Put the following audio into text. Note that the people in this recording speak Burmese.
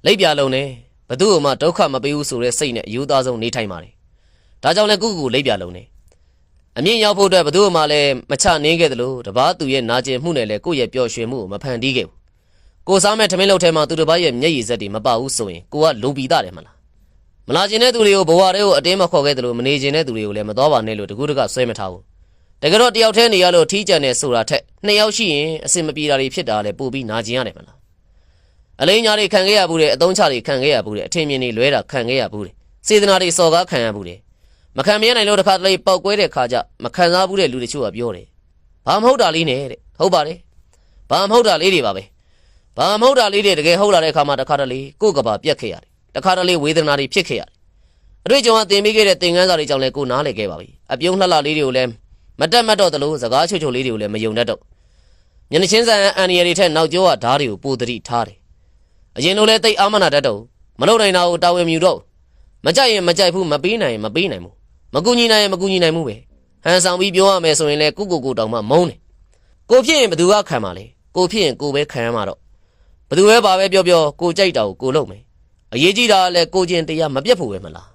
လိပ်ပြလုံးနဲ့ဘသူ့မှဒုက္ခမပေးဘူးဆိုတဲ့စိတ်နဲ့အယူသားဆုံးနေထိုင်ပါတယ်ဒါကြောင့်လည်းကုကူလိပ်ပြလုံးနဲ့အမြင့်ရောက်ဖို့အတွက်ဘသူ့မှလည်းမချနေခဲ့တယ်လို့တပားသူရဲ့နာကျင်မှုနဲ့လည်းကိုယ့်ရဲ့ပျော်ရွှင်မှုကိုမဖန်တီးခဲ့ဘူးကိုစားမဲ့ထမင်းလုပ်ထဲမှာသူတစ်ပါးရဲ့မျက်ရည်စက်တွေမပဘူးဆိုရင်ကိုကလုံပီတာတယ်မလားမလာကျင်တဲ့သူတွေကိုဘဝတွေကိုအတင်းမခေါ်ခဲ့တယ်လို့မနေကျင်တဲ့သူတွေကိုလည်းမတော်ပါနဲ့လို့တကူတကဆွဲမထားဘူးတကယ်တော့တယောက်တည်းနေရလို့ထီးကြံနေဆိုတာထက်နှစ်ယောက်ရှိရင်အစင်မပြေတာတွေဖြစ်တာလည်းပို့ပြီးနာကျင်ရတယ်မလားအလိညာတွေခံခဲ့ရဘူးတဲ့အသုံးချတွေခံခဲ့ရဘူးတဲ့အထင်မြင်တွေလွဲတာခံခဲ့ရဘူးတဲ့စေတနာတွေစော်ကားခံရဘူးတဲ့မခံမြဲနိုင်လို့တစ်ခါတလေပောက်ကွဲတဲ့ခါကျမခံစားဘူးတဲ့လူတချို့ကပြောတယ်ဘာမဟုတ်တာလေးနဲ့တဲ့ဟုတ်ပါတယ်ဘာမဟုတ်တာလေးတွေပါပဲဘာမဟုတ်တာလေးတွေတကယ်ဟုတ်လာတဲ့ခါမှာတစ်ခါတလေကိုယ်ကပါပြက်ခဲ့ရတယ်တစ်ခါတလေဝေဒနာတွေဖြစ်ခဲ့ရတယ်အတွေ့အကြုံကသင်ပေးခဲ့တဲ့သင်ခန်းစာတွေကြောင့်လည်းကိုနားလည်ခဲ့ပါပြီအပြုံးလှလှလေးတွေကိုလည်းမတက်မတ်တော့သလိုစကားချိုချိုလေးတွေကိုလည်းမယုံတတ်တော့မျက်နှာချင်းဆိုင်အန်ရီတွေထက်နောက်ကျောကဓားတွေကိုပိုသတိထားတယ်အရင်လိုလဲတိတ်အာမနာတတ်တော့မလုပ်နိုင်တာကိုတာဝန်မြူတော့မကြိုက်ရင်မကြိုက်ဘူးမပေးနိုင်ရင်မပေးနိုင်ဘူးမကူညီနိုင်ရင်မကူညီနိုင်ဘူးပဲဟန်ဆောင်ပြီးပြောရမယ်ဆိုရင်လည်းကိုတောင်မှမုန်းတယ်ကိုဖြစ်ရင်ဘသူကခံပါလေကိုဖြစ်ရင်ကိုပဲခံရမှာတော့ဘသူပဲပါပဲပြောကိုကြိုက်တာကိုလုပ်မယ်အရေးကြီးတာကလည်းကိုချင်းတရားမပြတ်ဖို့ပဲမလား